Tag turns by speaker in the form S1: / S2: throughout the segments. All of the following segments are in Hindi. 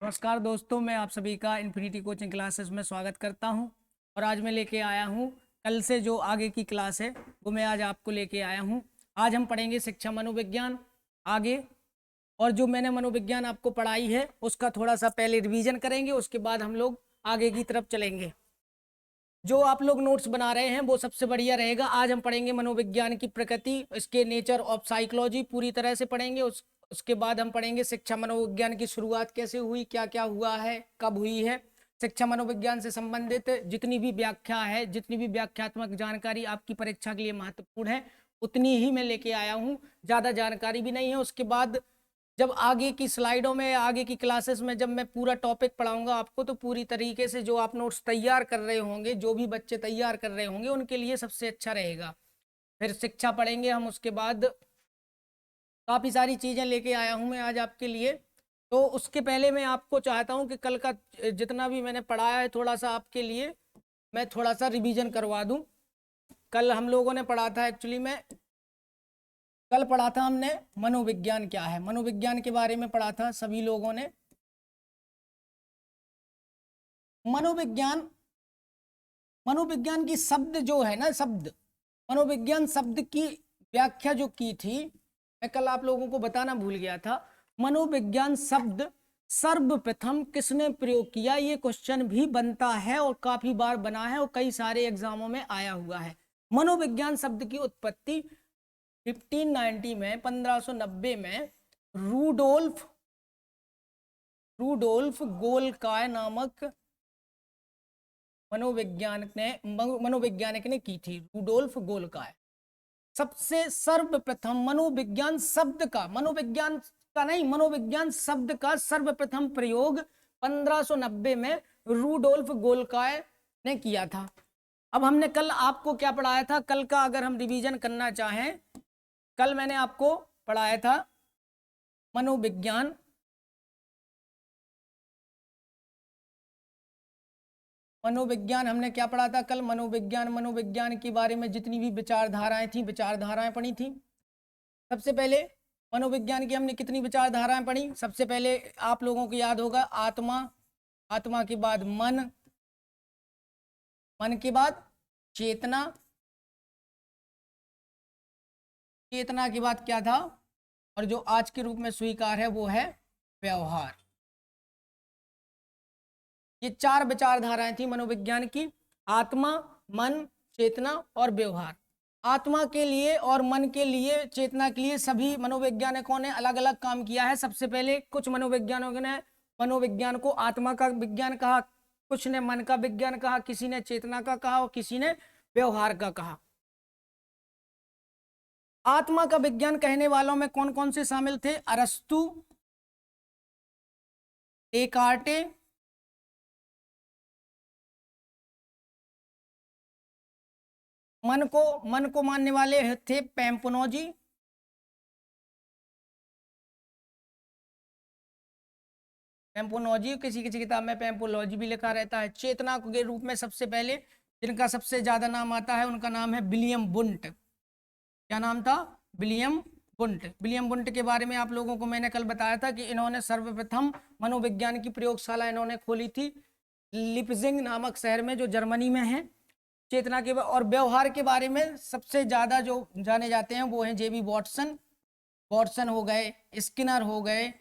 S1: नमस्कार दोस्तों, मैं आप सभी का इन्फिनिटी कोचिंग क्लासेस में स्वागत करता हूं। और आज मैं लेके आया हूं कल से जो आगे की क्लास है वो मैं आज आपको लेके आया हूं। आज हम पढ़ेंगे शिक्षा मनोविज्ञान आगे। और जो मैंने मनोविज्ञान आपको पढ़ाई है उसका थोड़ा सा पहले रिवीजन करेंगे, उसके बाद हम लोग आगे की तरफ चलेंगे। जो आप लोग नोट्स बना रहे हैं वो सबसे बढ़िया रहेगा। आज हम पढ़ेंगे मनोविज्ञान की प्रकृति, इसके नेचर ऑफ साइकोलॉजी पूरी तरह से पढ़ेंगे। उसके बाद हम पढ़ेंगे शिक्षा मनोविज्ञान की शुरुआत कैसे हुई, क्या क्या हुआ है, कब हुई है। शिक्षा मनोविज्ञान से संबंधित जितनी भी व्याख्या है, जितनी भी व्याख्यात्मक जानकारी आपकी परीक्षा के लिए महत्वपूर्ण है, उतनी ही मैं लेके आया हूँ। ज़्यादा जानकारी भी नहीं है। उसके बाद जब आगे की स्लाइडों में, आगे की क्लासेस में जब मैं पूरा टॉपिक पढ़ाऊंगा आपको, तो पूरी तरीके से जो आप नोट्स तैयार कर रहे होंगे, जो भी बच्चे तैयार कर रहे होंगे, उनके लिए सबसे अच्छा रहेगा। फिर शिक्षा पढ़ेंगे हम। उसके बाद काफ़ी सारी चीज़ें लेके आया हूँ मैं आज आपके लिए। तो उसके पहले मैं आपको चाहता हूँ कि कल का जितना भी मैंने पढ़ाया है थोड़ा सा आपके लिए मैं थोड़ा सा रिवीजन करवा दूँ। कल हम लोगों ने पढ़ा था, एक्चुअली में कल पढ़ा था हमने मनोविज्ञान क्या है, मनोविज्ञान के बारे में पढ़ा था सभी लोगों ने। मनोविज्ञान मनोविज्ञान की शब्द जो है ना, शब्द मनोविज्ञान शब्द की व्याख्या जो की थी, मैं कल आप लोगों को बताना भूल गया था। मनोविज्ञान शब्द सर्वप्रथम किसने प्रयोग किया, ये क्वेश्चन भी बनता है और काफी बार बना है और कई सारे एग्जामों में आया हुआ है। मनोविज्ञान शब्द की उत्पत्ति 1590 में, 1590 में रूडोल्फ रूडोल्फ गोल्काय नामक मनोवैज्ञानिक ने की थी। रूडोल्फ गोल्काय सबसे सर्वप्रथम मनोविज्ञान का नहीं, मनोविज्ञान शब्द का सर्वप्रथम प्रयोग 1590 में रूडोल्फ गोल्काय ने किया था। अब हमने कल आपको क्या पढ़ाया था, कल का अगर हम रिवीजन करना चाहें, कल मैंने आपको पढ़ाया था मनोविज्ञान हमने क्या पढ़ा था कल, मनोविज्ञान के बारे में जितनी भी विचारधाराएं थी, विचारधाराएं पढ़ी थी। सबसे पहले मनोविज्ञान की हमने कितनी विचारधाराएं पढ़ी, सबसे पहले आप लोगों को याद होगा आत्मा, आत्मा के बाद मन, मन के बाद चेतना, चेतना के बाद क्या था, और जो आज के रूप में स्वीकार है वो है व्यवहार। ये चार विचारधाराएं थी मनोविज्ञान की, आत्मा, मन, चेतना और व्यवहार। आत्मा के लिए और मन के लिए, चेतना के लिए सभी मनोवैज्ञानिकों ने अलग अलग काम किया है। सबसे पहले कुछ मनोवैज्ञानिकों ने मनोविज्ञान को आत्मा का विज्ञान कहा, कुछ ने मन का विज्ञान कहा, किसी ने चेतना का कहा और किसी ने व्यवहार का कहा। आत्मा का विज्ञान कहने वालों में कौन कौन से शामिल थे, अरस्तु, डेकार्टे, मन को मानने वाले थे पैम्पुनोजी, पैम्पुनोजी, किसी किसी किताब में पैम्पोलॉजी भी लिखा रहता है। चेतना के रूप में सबसे पहले जिनका सबसे ज्यादा नाम आता है उनका नाम है विलियम बुंट। क्या नाम था, विलियम बुंट। विलियम बुंट के बारे में आप लोगों को मैंने कल बताया था कि इन्होंने सर्वप्रथम मनोविज्ञान की प्रयोगशाला इन्होंने खोली थी लिपजिंग नामक शहर में, जो जर्मनी में है। चेतना के और व्यवहार के बारे में सबसे ज्यादा जो जाने जाते हैं वो हैं जेबी वॉटसन, वॉटसन हो गए, स्किनर हो गए,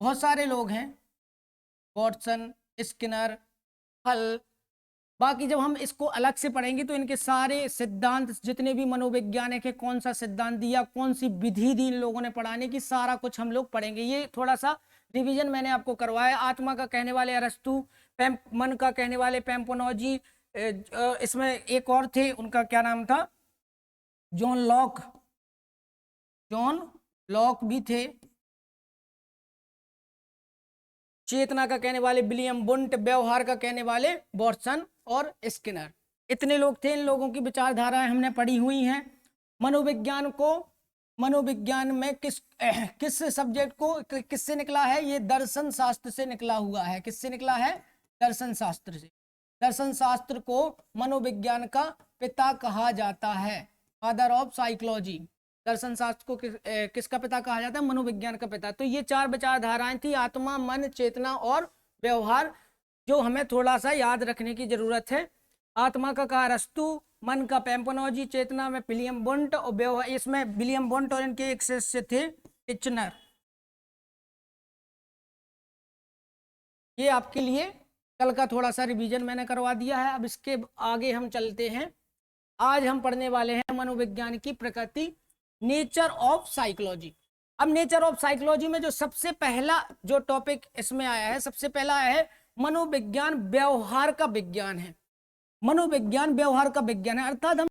S1: बहुत सारे लोग हैं, वॉटसन, स्किनर, हल। बाकी जब हम इसको अलग से पढ़ेंगे तो इनके सारे सिद्धांत, जितने भी मनोवैज्ञानिक है, कौन सा सिद्धांत दिया, कौन सी विधि दी इन लोगों ने पढ़ाने की, सारा कुछ हम लोग पढ़ेंगे। ये थोड़ा सा रिवीजन मैंने आपको करवाया। आत्मा का कहने वाले अरस्तु, मन का कहने वाले पैम्पोनोजी, इसमें एक और थे, उनका क्या नाम था, जॉन लॉक, जॉन लॉक भी थे। चेतना का कहने वाले विलियम बुंट, व्यवहार का कहने वाले वॉटसन और स्किनर। इतने लोग थे, इन लोगों की विचारधाराएं हमने पढ़ी हुई हैं। मनोविज्ञान में किस सब्जेक्ट को किससे निकला है, ये दर्शन शास्त्र से निकला हुआ है। किससे निकला है, दर्शन शास्त्र से। दर्शन शास्त्र को मनोविज्ञान का पिता कहा जाता है, फादर ऑफ साइकोलॉजी। दर्शन शास्त्र को किसका पिता कहा जाता है? मनोविज्ञान का पिता। तो ये 4 विचारधाराएं थी, आत्मा, मन, चेतना और व्यवहार, जो हमें थोड़ा सा याद रखने की जरूरत है। आत्मा का कहा अरस्तु, मन का पैम्पनोजी, चेतना में विलियम वुंट और व्यवहार इसमें विलियम वुंट और इनके एक शिष्य थे टिचनर। ये आपके लिए कल का थोड़ा सा रिवीजन मैंने करवा दिया है। अब इसके आगे हम चलते हैं। आज हम पढ़ने वाले हैं मनोविज्ञान की प्रकृति, नेचर ऑफ साइकोलॉजी। अब नेचर ऑफ साइकोलॉजी में जो सबसे पहला जो टॉपिक इसमें आया है, सबसे पहला आया है मनोविज्ञान व्यवहार का विज्ञान है। मनोविज्ञान व्यवहार का विज्ञान है, अर्थात हम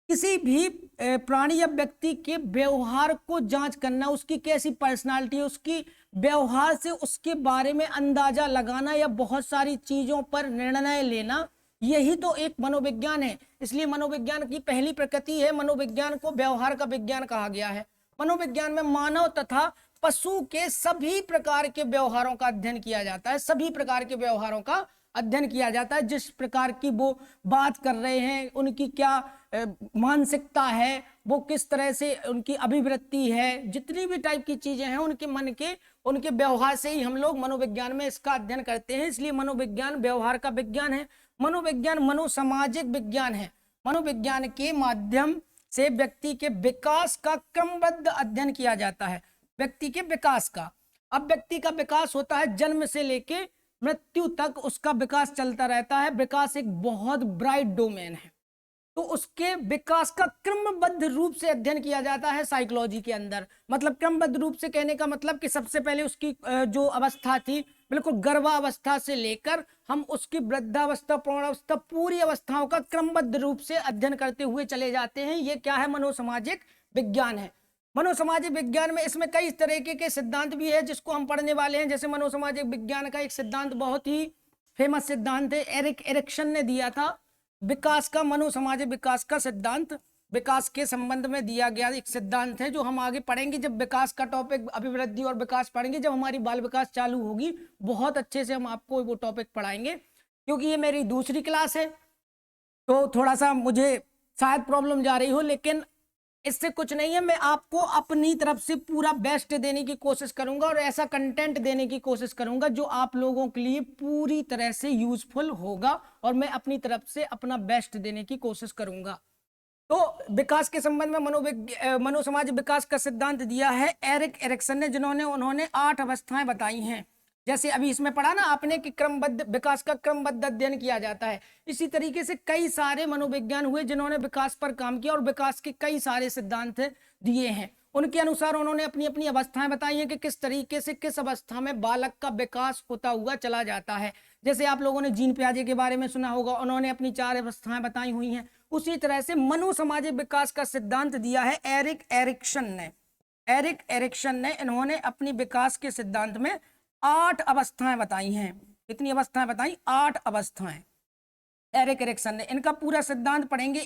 S1: किसी भी प्राणी या व्यक्ति के व्यवहार को जांच करना, उसकी कैसी पर्सनालिटी है, उसकी व्यवहार से उसके बारे में अंदाजा लगाना या बहुत सारी चीजों पर निर्णय लेना, यही तो एक मनोविज्ञान है। इसलिए मनोविज्ञान की पहली प्रकृति है, मनोविज्ञान को व्यवहार का विज्ञान कहा गया है। मनोविज्ञान में मानव तथा पशु के सभी प्रकार के व्यवहारों का अध्ययन किया जाता है, सभी प्रकार के व्यवहारों का अध्ययन किया जाता है। जिस प्रकार की वो बात कर रहे हैं, उनकी क्या मानसिकता है, वो किस तरह से उनकी अभिवृत्ति है, जितनी भी टाइप की चीजें हैं उनके मन के, उनके व्यवहार से ही हम लोग मनोविज्ञान में इसका अध्ययन करते हैं। इसलिए मनोविज्ञान व्यवहार का विज्ञान है। मनोविज्ञान मनोसामाजिक विज्ञान है। मनोविज्ञान के माध्यम से व्यक्ति के विकास का क्रमबद्ध अध्ययन किया जाता है, व्यक्ति के विकास का। अब व्यक्ति का विकास होता है जन्म से लेके मृत्यु तक, उसका विकास चलता रहता है। विकास एक बहुत ब्राइट डोमेन है, तो उसके विकास का क्रमबद्ध रूप से अध्ययन किया जाता है साइकोलॉजी के अंदर। मतलब क्रमबद्ध रूप से कहने का मतलब कि सबसे पहले उसकी जो अवस्था थी, बिल्कुल गर्भावस्था से लेकर हम उसकी वृद्धावस्था, प्रौढ़ावस्था, पूरी अवस्थाओं का क्रमबद्ध रूप से अध्ययन करते हुए चले जाते हैं। ये क्या है? मनोसामाजिक विज्ञान है। मनोसामाजिक विज्ञान में इसमें कई तरीके के सिद्धांत भी है जिसको हम पढ़ने वाले हैं। जैसे मनोसामाजिक विज्ञान का एक सिद्धांत बहुत ही फेमस सिद्धांत है, एरिक एरिक्सन ने दिया था, विकास का, मनोसामाजिक विकास का सिद्धांत, विकास के संबंध में दिया गया एक सिद्धांत है, जो हम आगे पढ़ेंगे जब विकास का टॉपिक, अभिवृद्धि और विकास पढ़ेंगे, जब हमारी बाल विकास चालू होगी, बहुत अच्छे से हम आपको वो टॉपिक पढ़ाएंगे। क्योंकि ये मेरी दूसरी क्लास है तो थोड़ा सा मुझे शायद प्रॉब्लम जा रही हो, लेकिन इससे कुछ नहीं है। मैं आपको अपनी तरफ से पूरा बेस्ट देने की कोशिश करूंगा और ऐसा कंटेंट देने की कोशिश करूंगा जो आप लोगों के लिए पूरी तरह से यूजफुल होगा, और मैं अपनी तरफ से अपना बेस्ट देने की कोशिश करूंगा। तो विकास के संबंध में मनोसामाज विकास का सिद्धांत दिया है एरिक एरिक्सन ने, उन्होंने 8 अवस्थाएं बताई हैं। जैसे अभी इसमें पढ़ा ना आपने कि क्रमबद्ध विकास का क्रमबद्ध अध्ययन किया जाता है, इसी तरीके से कई सारे मनोविज्ञान हुए जिन्होंने विकास पर काम किया और विकास के कई सारे सिद्धांत दिए हैं। उनके अनुसार उन्होंने अपनी अपनी अवस्थाएं बताई हैं कि किस तरीके से किस अवस्था में बालक का विकास होता हुआ चला जाता है। जैसे आप लोगों ने जीन पियाजे के बारे में सुना होगा, उन्होंने अपनी 4 अवस्थाएं बताई हुई हैं। उसी तरह से मनोसामाजिक विकास का सिद्धांत दिया है एरिक एरिक्सन ने। एरिक एरिक्सन ने इन्होंने अपनी विकास के सिद्धांत में 8 अवस्थाएं बताई हैं। कितनी अवस्थाएं बताई? 8 अवस्थाएं एरिक एरिक्सन ने। इनका पूरा सिद्धांत पढ़ेंगे,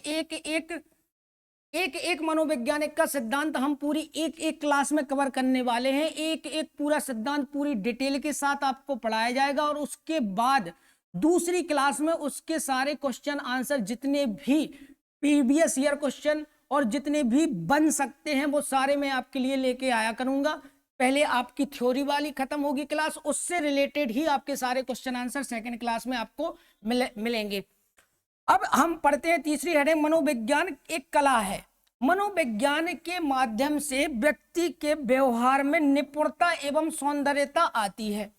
S1: एक एक मनोवैज्ञानिक का सिद्धांत हम पूरी एक क्लास में कवर करने वाले हैं। एक पूरा सिद्धांत पूरी डिटेल के साथ आपको पढ़ाया जाएगा, और उसके बाद दूसरी क्लास में उसके सारे क्वेश्चन आंसर, जितने भी प्रीवियस ईयर क्वेश्चन और जितने भी बन सकते हैं, वो सारे मैं आपके लिए लेके आया करूंगा। पहले आपकी थ्योरी वाली खत्म होगी क्लास, उससे रिलेटेड ही आपके सारे क्वेश्चन आंसर सेकंड क्लास में आपको मिलेंगे। अब हम पढ़ते हैं तीसरी हेडिंग, मनोविज्ञान एक कला है। मनोविज्ञान के माध्यम से व्यक्ति के व्यवहार में निपुणता एवं सौंदर्यता आती है।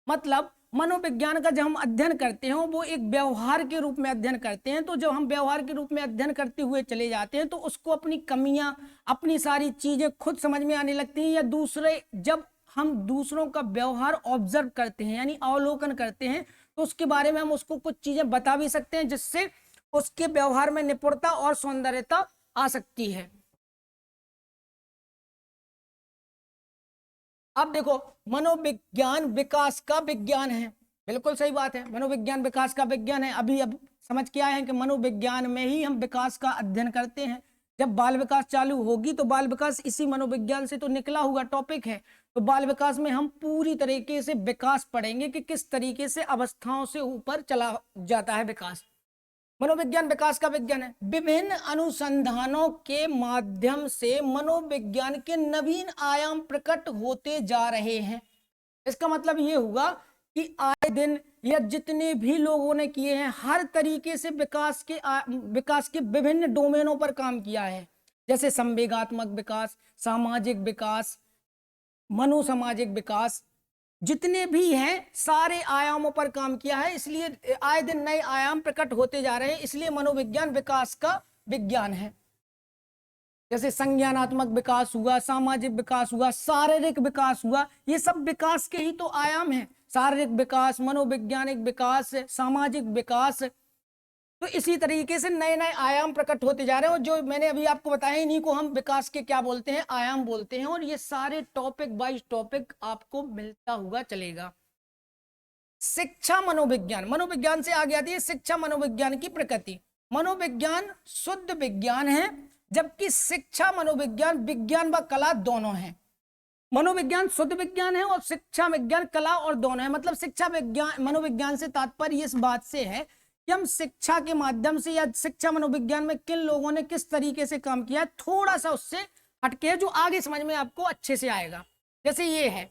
S1: मतलब मनोविज्ञान का जब हम अध्ययन करते हैं वो एक व्यवहार के रूप में अध्ययन करते हैं। तो जब हम व्यवहार के रूप में अध्ययन करते हुए चले जाते हैं तो उसको अपनी कमियां, अपनी सारी चीजें खुद समझ में आने लगती हैं, या जब हम दूसरों का व्यवहार ऑब्जर्व करते हैं यानी अवलोकन करते हैं, तो उसके बारे में हम उसको कुछ चीजें बता भी सकते हैं जिससे उसके व्यवहार में निपुणता और सौंदर्यता आ सकती है। अब देखो, मनोविज्ञान विकास का विज्ञान है, बिल्कुल सही बात है, मनोविज्ञान विकास का विज्ञान है। अभी अब समझ के आए हैं कि मनोविज्ञान में ही हम विकास का अध्ययन करते हैं। जब बाल विकास चालू होगी तो बाल विकास इसी मनोविज्ञान से तो निकला हुआ टॉपिक है। तो बाल विकास में हम पूरी तरीके से विकास पढ़ेंगे कि किस तरीके से अवस्थाओं से ऊपर चला जाता है विकास। मनोविज्ञान विकास का विज्ञान है। विभिन्न अनुसंधानों के माध्यम से मनोविज्ञान के नवीन आयाम प्रकट होते जा रहे हैं। इसका मतलब ये हुआ कि आए दिन या जितने भी लोगों ने किए हैं, हर तरीके से विकास के विभिन्न डोमेनों पर काम किया है, जैसे संवेगात्मक विकास, सामाजिक विकास, मनोसामाजिक विकास, जितने भी हैं सारे आयामों पर काम किया है। इसलिए आए दिन नए आयाम प्रकट होते जा रहे हैं, इसलिए मनोविज्ञान विकास का विज्ञान है। जैसे संज्ञानात्मक विकास हुआ, सामाजिक विकास हुआ, शारीरिक विकास हुआ, ये सब विकास के ही तो आयाम हैं। शारीरिक विकास, मनोवैज्ञानिक विकास, सामाजिक विकास, तो इसी तरीके से नए नए आयाम प्रकट होते जा रहे हैं। और जो मैंने अभी आपको बताया, इन्हीं को हम विकास के क्या बोलते हैं, आयाम बोलते हैं। और ये सारे टॉपिक बाय टॉपिक आपको मिलता हुआ चलेगा। शिक्षा मनोविज्ञान, मनोविज्ञान से आगे आती है शिक्षा मनोविज्ञान की प्रकृति। मनोविज्ञान शुद्ध विज्ञान है, जबकि शिक्षा मनोविज्ञान विज्ञान व कला दोनों है। मनोविज्ञान शुद्ध विज्ञान है और शिक्षा विज्ञान कला और दोनों है। मतलब शिक्षा विज्ञान, मनोविज्ञान से तात्पर्य इस बात से है कि हम शिक्षा के माध्यम से या शिक्षा मनोविज्ञान में किन लोगों ने किस तरीके से काम किया है, थोड़ा सा उससे हटके है, जो आगे समझ में आपको अच्छे से आएगा। जैसे ये है,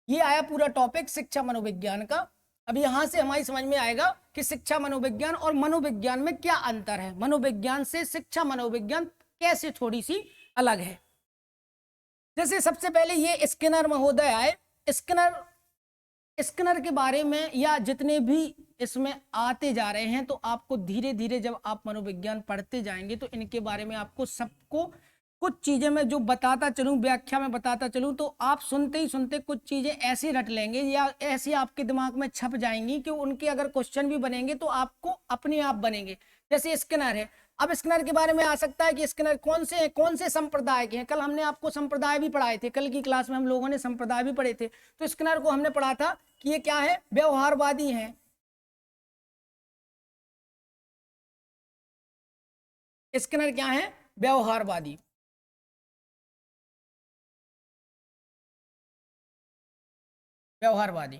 S1: ये आया पूरा टॉपिक शिक्षा मनोविज्ञान का। अब यहां से हमारी समझ में आएगा कि शिक्षा मनोविज्ञान और मनोविज्ञान में क्या अंतर है, मनोविज्ञान से शिक्षा मनोविज्ञान कैसे थोड़ी सी अलग है। जैसे सबसे पहले ये स्किनर महोदय आए। स्किनर के बारे में या जितने भी इसमें आते जा रहे हैं, तो आपको धीरे धीरे जब आप मनोविज्ञान पढ़ते जाएंगे तो इनके बारे में आपको सबको कुछ चीजें मैं जो बताता चलूं, व्याख्या में बताता चलूं, तो आप सुनते ही सुनते कुछ चीजें ऐसी रट लेंगे या ऐसी आपके दिमाग में छप जाएंगी कि उनके अगर क्वेश्चन भी बनेंगे तो आपको अपने आप बनेंगे। जैसे स्किनर है, अब स्किनर के बारे में आ सकता है कि स्किनर कौन से संप्रदाय के हैं। कल हमने आपको संप्रदाय भी पढ़ाए थे, कल की क्लास में हम लोगों ने संप्रदाय भी पढ़े थे। तो स्किनर को हमने पढ़ा था कि ये क्या है, व्यवहारवादी हैं। स्किनर क्या है, व्यवहारवादी। व्यवहारवादी।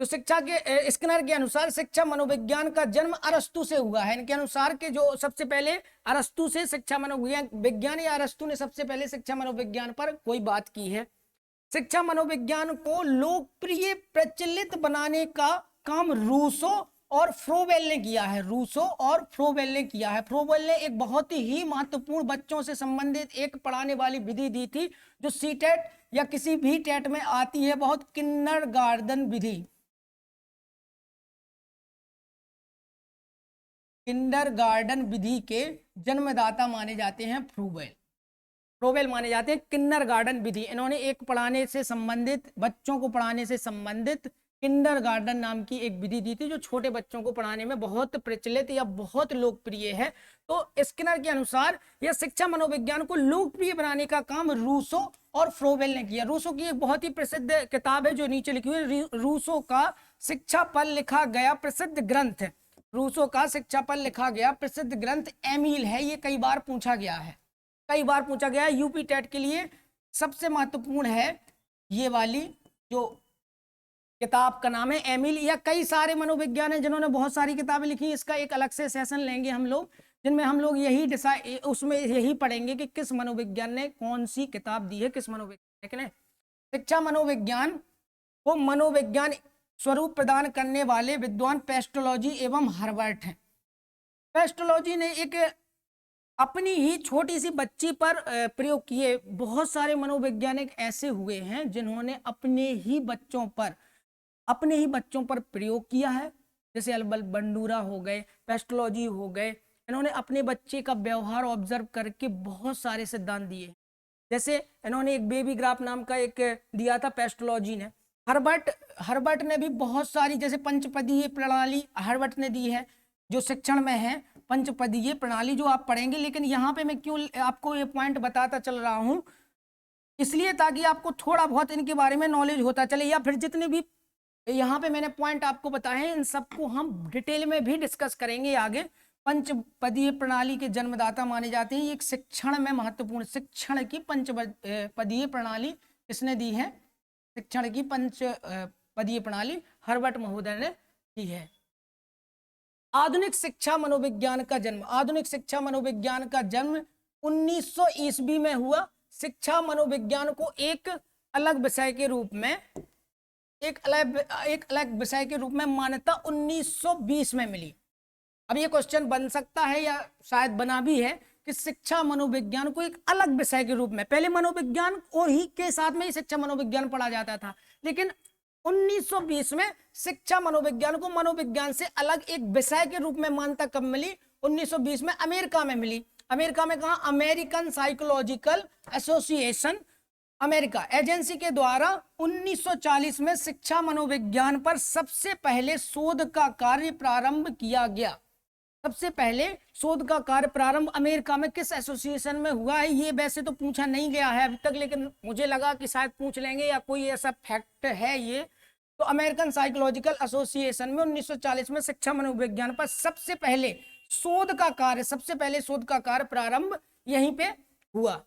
S1: तो शिक्षा के स्किनर के अनुसार शिक्षा मनोविज्ञान का जन्म अरस्तु से हुआ है। इनके अनुसार के जो सबसे पहले अरस्तु से शिक्षा मनोविज्ञान या अरस्तु ने सबसे पहले शिक्षा मनोविज्ञान पर कोई बात की है। शिक्षा मनोविज्ञान को लोकप्रिय प्रचलित बनाने का काम रूसो और फ्रोबेल ने किया है। रूसो और फ्रोबेल ने किया है। फ्रोबेल ने एक बहुत ही महत्वपूर्ण बच्चों से संबंधित एक पढ़ाने वाली विधि दी थी, जो सीटेट या किसी भी टेट में आती है, बहुत किंडरगार्टन विधि। किंडरगार्टन विधि के जन्मदाता माने जाते हैं फ्रोबेल माने जाते हैं। किंडरगार्टन विधि, इन्होंने एक पढ़ाने से संबंधित, बच्चों को पढ़ाने से संबंधित किंडरगार्टन नाम की एक विधि दी थी, जो छोटे बच्चों को पढ़ाने में बहुत प्रचलित या बहुत लोकप्रिय है। तो स्किनर के अनुसार यह शिक्षा मनोविज्ञान को लोकप्रिय बनाने का काम रूसो और फ्रोबेल ने किया। रूसो की एक बहुत ही प्रसिद्ध किताब है जो नीचे लिखी हुई है। रूसो का शिक्षा पर लिखा गया प्रसिद्ध ग्रंथ, रूसो का शिक्षा पर लिखा गया प्रसिद्ध ग्रंथ एमील है। ये कई बार पूछा गया है, यूपी टेट के लिए सबसे महत्वपूर्ण है ये वाली जो किताब का नाम है एमिल। या कई सारे मनोविज्ञान है जिन्होंने बहुत सारी किताबें लिखी। इसका एक अलग से सेशन लेंगे हम लोग, जिनमें हम लोग यही पढ़ेंगे कि किस मनोविज्ञान ने कौन सी किताब दी है, किस मनोविज्ञान ने। शिक्षा मनोविज्ञान को मनोविज्ञान स्वरूप प्रदान करने वाले विद्वान पेस्टोलॉजी एवं हर्बर्ट हैं। पेस्टोलॉजी ने एक अपनी ही छोटी सी बच्ची पर प्रयोग किए। बहुत सारे मनोवैज्ञानिक ऐसे हुए हैं जिन्होंने अपने ही बच्चों पर प्रयोग किया है। जैसे अल्बर्ट बंडूरा हो गए, पेस्टोलॉजी हो गए। इन्होंने अपने बच्चे का व्यवहार ऑब्जर्व करके बहुत सारे सिद्धांत दिए। जैसे इन्होंने एक बेबी ग्राफ नाम का एक दिया था पेस्टोलॉजी ने। हर्बर्ट ने भी बहुत सारी, जैसे पंचपदीय प्रणाली हर्बर्ट ने दी है, जो शिक्षण में है पंचपदीय प्रणाली, जो आप पढ़ेंगे। लेकिन यहाँ पे मैं क्यों आपको ये पॉइंट बताता चल रहा हूँ, इसलिए ताकि आपको थोड़ा बहुत इनके बारे में नॉलेज होता चले, या फिर जितने भी यहाँ पे मैंने पॉइंट आपको बताए हैं इन सबको हम डिटेल में भी डिस्कस करेंगे आगे। पंचपदीय प्रणाली के जन्मदाता माने जाते हैं। एक शिक्षण में महत्वपूर्ण, शिक्षण की पंचपदीय प्रणाली किसने दी है, शिक्षण की पंचपदीय प्रणाली हर्बर्ट महोदय ने दी है। आधुनिक शिक्षा मनोविज्ञान का जन्म, आधुनिक शिक्षा मनोविज्ञान का जन्म 1900 ईस्वी में हुआ। शिक्षा मनोविज्ञान को एक अलग विषय के रूप में, एक अलग विषय के रूप में मान्यता 1920 में मिली। अब ये क्वेश्चन बन सकता है या शायद बना भी है कि शिक्षा मनोविज्ञान को एक अलग विषय के रूप में, पहले मनोविज्ञान और ही के साथ में ही शिक्षा मनोविज्ञान पढ़ा जाता था, लेकिन 1920 में शिक्षा मनोविज्ञान को मनोविज्ञान से अलग एक विषय के रूप में मान्यता कब मिली? 1920 में अमेरिका में मिली। अमेरिका में कहा? American psychological association America agency के द्वारा 1940 में शिक्षा मनोविज्ञान पर सबसे पहले शोध का कार्य प्रारंभ किया गया। सबसे पहले शोध का कार्य प्रारंभ अमेरिका में किस एसोसिएशन में हुआ है? ये वैसे तो पूछा नहीं गया है अभी तक, लेकिन मुझे लगा कि शायद पूछ लेंगे या कोई ऐसा फैक्ट है ये। तो अमेरिकन साइकोलॉजिकल एसोसिएशन में 1940 में शिक्षा मनोविज्ञान पर सबसे पहले शोध का कार्य प्रारंभ यहीं पे हुआ।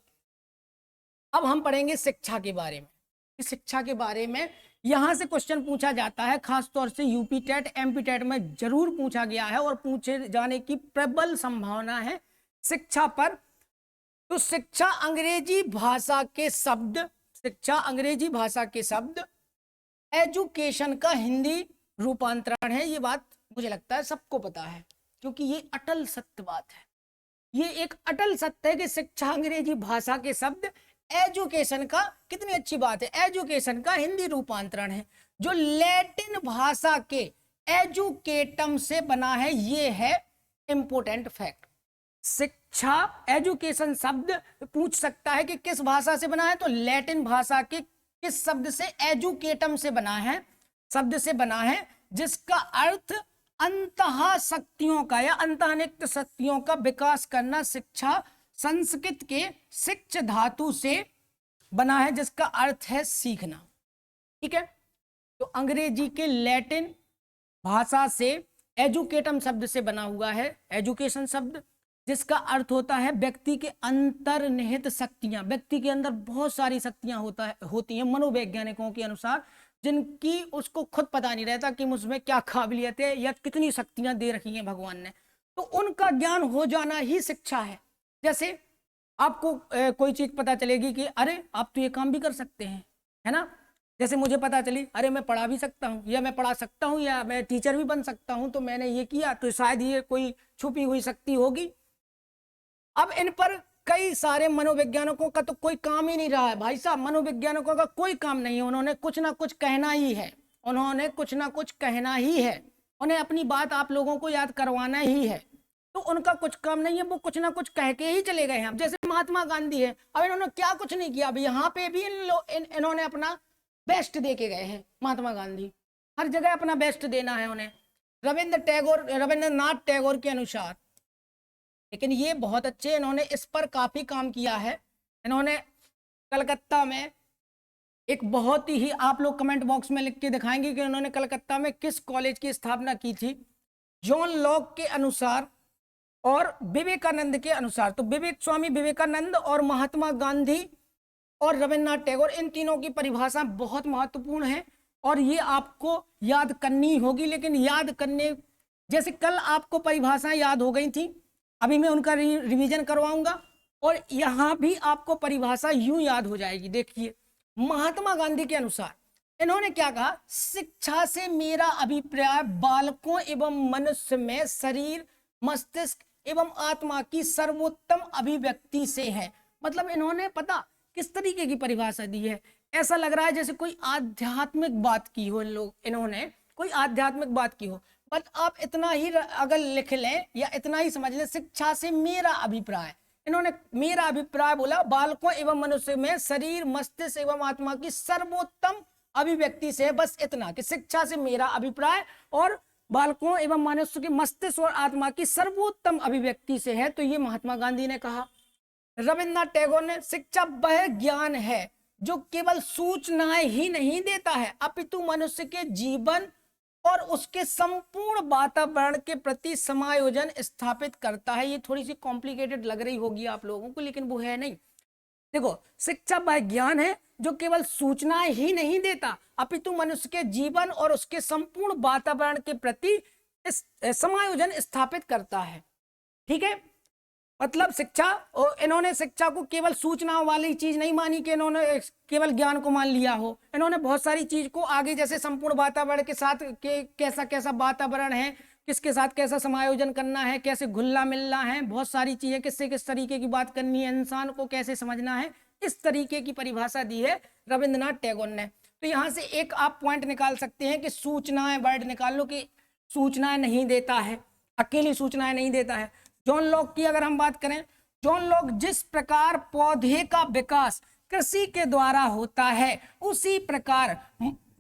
S1: अब हम पढ़ेंगे शिक्षा के बारे में। इस शिक्षा के बारे में यहां से क्वेश्चन पूछा जाता है, खासतौर से यूपी टेट, एमपी टेट में जरूर पूछा गया है और पूछे जाने की प्रबल संभावना है शिक्षा पर। तो शिक्षा अंग्रेजी भाषा के शब्द एजुकेशन का हिंदी रूपांतरण है। ये बात मुझे लगता है सबको पता है, क्योंकि ये अटल सत्य बात है। ये एक अटल सत्य है कि शिक्षा अंग्रेजी भाषा के शब्द एजुकेशन का, कितनी अच्छी बात है, एजुकेशन का हिंदी रूपांतरण है, जो लैटिन भाषा के एजुकेटम से बना है। ये है इंपॉर्टेंट फैक्ट। शिक्षा एजुकेशन शब्द पूछ सकता है कि किस भाषा से बना है, तो लैटिन भाषा के किस शब्द से? एजुकेटम से बना है, शब्द से बना है, जिसका अर्थ अंतः शक्तियों का या अंतःनिहित शक्तियों का विकास करना। शिक्षा संस्कृत के शिक्ष धातु से बना है, जिसका अर्थ है सीखना। ठीक है, तो अंग्रेजी के लैटिन भाषा से एजुकेटम शब्द से बना हुआ है एजुकेशन शब्द, जिसका अर्थ होता है व्यक्ति के अंतर्निहित शक्तियां। व्यक्ति के अंदर बहुत सारी शक्तियां होती हैं मनोवैज्ञानिकों के अनुसार, जिनकी उसको खुद पता नहीं रहता कि मुझमें क्या काबिलियत है या कितनी शक्तियां दे रखी हैं भगवान ने। तो उनका ज्ञान हो जाना ही शिक्षा है। जैसे आपको कोई चीज पता चलेगी कि अरे आप तो ये काम भी कर सकते हैं, है ना। जैसे मुझे पता चली अरे मैं पढ़ा भी सकता हूँ, या मैं पढ़ा सकता हूँ, या मैं टीचर भी बन सकता हूँ, तो मैंने ये किया, तो शायद ये कोई छुपी हुई शक्ति होगी। अब इन पर कई सारे मनोवैज्ञानिकों का तो कोई काम ही नहीं रहा है भाई साहब, मनोवैज्ञानिकों का कोई काम नहीं है। उन्होंने कुछ ना कुछ कहना ही है, उन्हें अपनी बात आप लोगों को याद करवाना ही है। तो उनका कुछ काम नहीं है, वो कुछ ना कुछ कह के ही चले गए हैं। अब जैसे महात्मा गांधी है, अब इन्होंने क्या कुछ नहीं किया, अब यहाँ पे भी इन्होंने अपना बेस्ट दे के गए हैं। महात्मा गांधी हर जगह अपना बेस्ट देना है उन्हें, रविंद्रनाथ टैगोर के अनुसार। लेकिन ये बहुत अच्छे, इन्होंने इस पर काफी काम किया है। इन्होंने कलकत्ता में एक बहुत ही, आप लोग कमेंट बॉक्स में लिख के दिखाएंगे कि उन्होंने कलकत्ता में किस कॉलेज की स्थापना की थी। जॉन लॉक के अनुसार और विवेकानंद के अनुसार, तो स्वामी विवेकानंद और महात्मा गांधी और रविन्द्रनाथ टैगोर, इन तीनों की परिभाषा बहुत महत्वपूर्ण है और ये आपको याद करनी होगी। लेकिन याद करने, जैसे कल आपको परिभाषाएं याद हो गई थी, अभी मैं उनका रिवीजन करवाऊंगा और यहाँ भी आपको परिभाषा यूं याद हो जाएगी। देखिए, महात्मा गांधी के अनुसार इन्होंने क्या कहा, शिक्षा से मेरा अभिप्राय बालकों एवं मनुष्य में शरीर, मस्तिष्क एवं आत्मा की सर्वोत्तम अभिव्यक्ति से है। मतलब इन्होंने पता किस तरीके की परिभाषा दी है, ऐसा लग रहा है जैसे कोई आध्यात्मिक बात की हो। इन्होंने कोई आध्यात्मिक बात की हो, बट आप इतना ही अगर लिख लें या इतना ही समझ लें, शिक्षा से मेरा अभिप्राय, इन्होंने मेरा अभिप्राय बोला, बालकों एवं मनुष्य में शरीर, मस्तिष्क एवं आत्मा की सर्वोत्तम अभिव्यक्ति से, बस इतना कि शिक्षा से मेरा अभिप्राय और बालकों एवं मनुष्य के मस्तिष्क और आत्मा की सर्वोत्तम अभिव्यक्ति से है। तो ये महात्मा गांधी ने कहा। रविन्द्रनाथ टैगोर ने, शिक्षा वह ज्ञान है जो केवल सूचनाएं ही नहीं देता है, अपितु मनुष्य के जीवन और उसके संपूर्ण वातावरण के प्रति समायोजन स्थापित करता है। ये थोड़ी सी कॉम्प्लिकेटेड लग रही होगी आप लोगों को, लेकिन वो है नहीं। देखो, शिक्षा वह ज्ञान है जो केवल सूचनाएं ही नहीं देता, अपितु मनुष्य के जीवन और उसके संपूर्ण वातावरण के प्रति समायोजन स्थापित करता है। ठीक है, मतलब शिक्षा, और इन्होंने शिक्षा को केवल सूचनाओं वाली चीज नहीं मानी कि इन्होंने केवल ज्ञान को मान लिया हो, इन्होंने बहुत सारी चीज को आगे, जैसे संपूर्ण वातावरण के साथ के कैसा कैसा वातावरण है, किसके साथ कैसा समायोजन करना है, कैसे घुलना मिलना है, बहुत सारी चीजें, किससे किस तरीके की बात करनी है, इंसान को कैसे समझना है, इस तरीके की परिभाषा दी है रविंद्रनाथ टैगोर ने। तो यहाँ से एक आप पॉइंट निकाल सकते हैं कि सूचनाएं, वर्ड निकाल लो कि सूचनाएं नहीं देता है, अकेली सूचनाएं नहीं देता है। जॉन लॉक की अगर हम बात करें, जॉन लॉक, जिस प्रकार पौधे का विकास कृषि के द्वारा होता है उसी प्रकार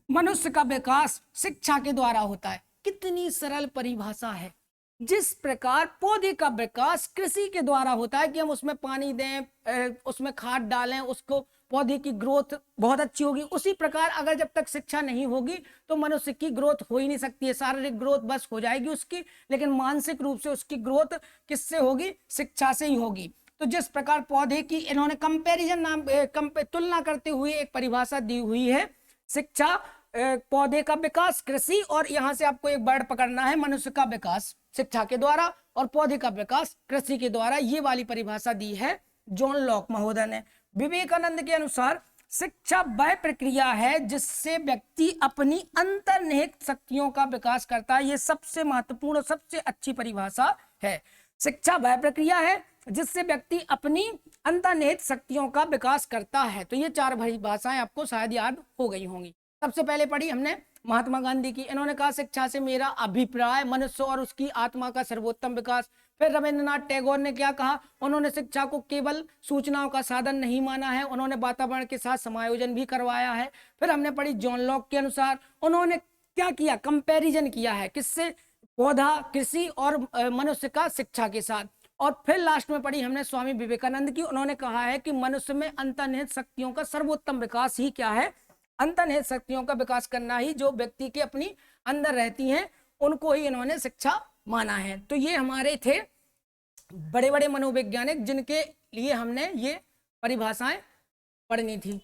S1: मनुष्य का विकास शिक्षा के द्वारा होता है। कितनी सरल परिभाषा है। जिस प्रकार पौधे का विकास कृषि के द्वारा होता है कि हम उसमें पानी दें, उसमें खाद डालें, उसको पौधे की ग्रोथ बहुत अच्छी होगी, उसी प्रकार अगर जब तक शिक्षा नहीं होगी तो मनुष्य की ग्रोथ हो ही नहीं सकती है। शारीरिक ग्रोथ बस हो जाएगी उसकी, लेकिन मानसिक रूप से उसकी ग्रोथ किससे होगी? शिक्षा से ही होगी। तो जिस प्रकार पौधे की इन्होंने कंपैरिजन नाम तुलना करते हुए एक परिभाषा दी हुई है, शिक्षा, पौधे का विकास कृषि, और यहां से आपको एक वर्ड पकड़ना है, मनुष्य का विकास शिक्षा के द्वारा और पौधे का विकास कृषि के द्वारा। ये वाली परिभाषा दी है जॉन लॉक महोदय ने। विवेकानंद के अनुसार शिक्षा वह प्रक्रिया है जिससे व्यक्ति अपनी अंतर्निहित शक्तियों का विकास करता है। ये सबसे महत्वपूर्ण और सबसे अच्छी परिभाषा है। शिक्षा वह प्रक्रिया है जिससे व्यक्ति अपनी अंतर्निहित शक्तियों का विकास करता है। तो ये चार परिभाषाएं आपको शायद याद हो गई होंगी। सबसे पहले पढ़ी हमने महात्मा गांधी की, इन्होंने कहा शिक्षा से मेरा अभिप्राय मनुष्य और उसकी आत्मा का सर्वोत्तम विकास। फिर रविंद्रनाथ टैगोर ने क्या कहा? उन्होंने शिक्षा को केवल सूचनाओं का साधन नहीं माना है, उन्होंने वातावरण के साथ समायोजन भी करवाया है। फिर हमने पढ़ी जॉन लॉक के अनुसार, उन्होंने क्या किया? कंपैरिजन किया है, किससे? पौधा, कृषि और मनुष्य का शिक्षा के साथ। और फिर लास्ट में पढ़ी हमने स्वामी विवेकानंद की, उन्होंने कहा है कि मनुष्य में अंतर्निहित शक्तियों का सर्वोत्तम विकास ही क्या है? अंतर्निहित शक्तियों का विकास करना ही जो व्यक्ति के अपनी अंदर रहती हैं, उनको ही इन्होंने शिक्षा माना है। तो ये हमारे थे बड़े बड़े मनोवैज्ञानिक जिनके लिए हमने ये परिभाषाएं पढ़नी थी।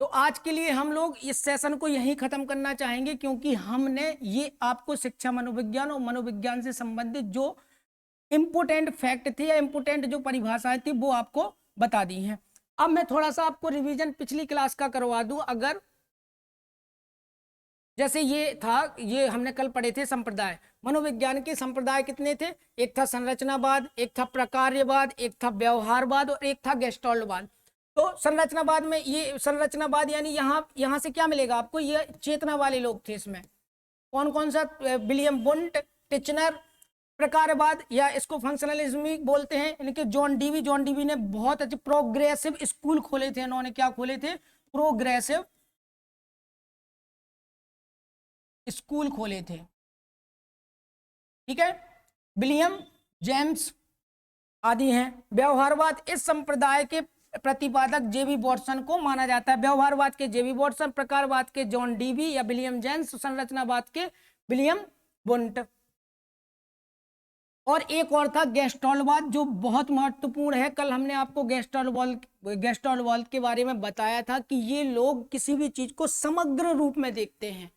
S1: तो आज के लिए हम लोग इस सेशन को यहीं खत्म करना चाहेंगे, क्योंकि हमने ये आपको शिक्षा मनोविज्ञान और मनोविज्ञान से संबंधित जो इंपोर्टेंट फैक्ट थे या इंपोर्टेंट जो परिभाषाएं थी वो आपको बता दी हैं। अब मैं थोड़ा सा आपको रिवीजन पिछली क्लास का करवा दूं। अगर जैसे ये था, ये हमने कल पढ़े थे संप्रदाय, मनोविज्ञान के संप्रदाय कितने थे? एक था संरचनावाद, एक था प्रकार्यवाद, एक था व्यवहारवाद और एक था गेस्टाल्टवाद। तो संरचनावाद में, ये संरचनावाद यानी यहाँ से क्या मिलेगा आपको? ये चेतना वाले लोग थे। इसमें कौन कौन सा? William Wundt, Titchener. प्रकारवाद या इसको फंक्शनलिज्म भी बोलते हैं, इनके जॉन डीवी ने बहुत अच्छे प्रोग्रेसिव स्कूल खोले थे। इन्होंने क्या खोले थे? प्रोग्रेसिव स्कूल खोले थे। ठीक है, विलियम जेम्स आदि हैं। व्यवहारवाद, इस संप्रदाय के प्रतिपादक जेबी वॉटसन को माना जाता है। व्यवहारवाद के जेबी वॉटसन, प्रकारवाद के जॉन डीवी या विलियम जेम्स, संरचनावाद के विलियम वुंट। और एक और था गेस्टाल्टवाद, जो बहुत महत्वपूर्ण है। कल हमने आपको गेस्टाल्टवाद के बारे में बताया था कि ये लोग किसी भी चीज को समग्र रूप में देखते हैं।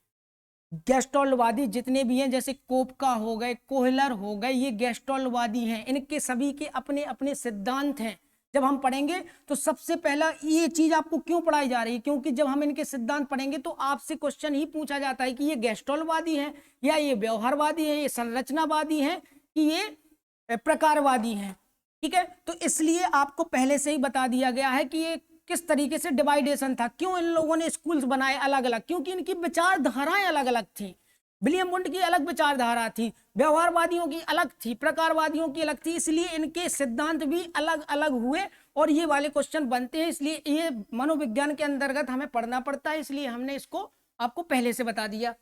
S1: गेस्टाल्टवादी जितने भी हैं, जैसे कोपका हो गए, कोहलर हो गए, ये गेस्टाल्टवादी हैं। इनके सभी के अपने अपने सिद्धांत हैं। जब हम पढ़ेंगे तो सबसे पहला ये चीज आपको क्यों पढ़ाई जा रही है? क्योंकि जब हम इनके सिद्धांत पढ़ेंगे तो आपसे क्वेश्चन ही पूछा जाता है कि ये गेस्टाल्टवादी हैं या ये व्यवहारवादी हैं, ये संरचनावादी हैं कि ये प्रकारवादी हैं। ठीक है, तो इसलिए आपको पहले से ही बता दिया गया है कि ये किस तरीके से डिवाइडेशन था, क्यों इन लोगों ने स्कूल्स बनाए अलग अलग, क्योंकि इनकी विचारधाराएं अलग अलग थी। विलियम वुंट की अलग विचारधारा थी, व्यवहारवादियों की अलग थी, प्रकारवादियों की अलग थी, इसलिए इनके सिद्धांत भी अलग अलग हुए और ये वाले क्वेश्चन बनते हैं। इसलिए ये मनोविज्ञान के अंतर्गत हमें पढ़ना पड़ता है, इसलिए हमने इसको आपको पहले से बता दिया।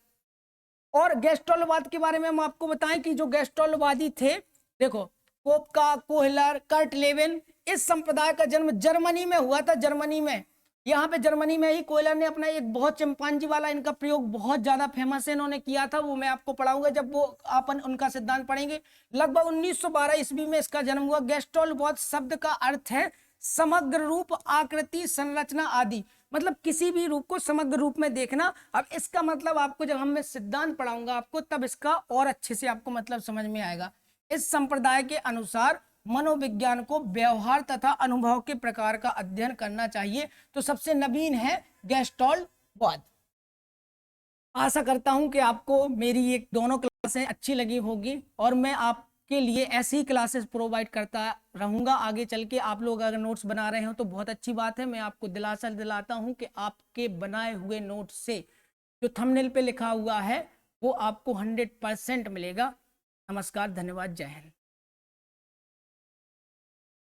S1: और गेस्टाल्टवाद के बारे में हम आपको बताएं कि जो गेस्टाल्टवादी थे, देखो कोपका, कोहलर, कर्ट लेविन, इस संप्रदाय का जन्म जर्मनी में हुआ था। जर्मनी में, यहाँ पे जर्मनी में ही कोहलर ने अपना एक बहुत चिंपांजी वाला, इनका प्रयोग बहुत ज्यादा फेमस है, इन्होंने किया था, वो मैं आपको पढ़ाऊंगा जब वो अपन उनका सिद्धांत पढ़ेंगे। लगभग 1912 ईस्वी में इसका जन्म हुआ। गेस्टाल्टवाद शब्द का अर्थ है समग्र रूप, आकृति, संरचना आदि। मतलब किसी भी रूप को समग्र रूप में देखना। अब इसका मतलब आपको जब हम मैं सिद्धांत पढ़ाऊंगा आपको, तब इसका और अच्छे से आपको मतलब समझ में आएगा। इस संप्रदाय के अनुसार मनोविज्ञान को व्यवहार तथा अनुभव के प्रकार का अध्ययन करना चाहिए। तो सबसे नवीन है गेस्टॉल्ट वाद। आशा करता हूं कि आपको मेरी ये दोनों क्लासें अच्छी लगी होगी, और मैं आपके लिए ऐसी क्लासेस प्रोवाइड करता रहूंगा आगे चल के। आप लोग अगर नोट्स बना रहे हो तो बहुत अच्छी बात है। मैं आपको दिलासा दिलाता हूं कि आपके बनाए हुए नोट्स से जो थंबनेल पे लिखा हुआ है वो आपको 100% मिलेगा। नमस्कार, धन्यवाद, जय हिंद।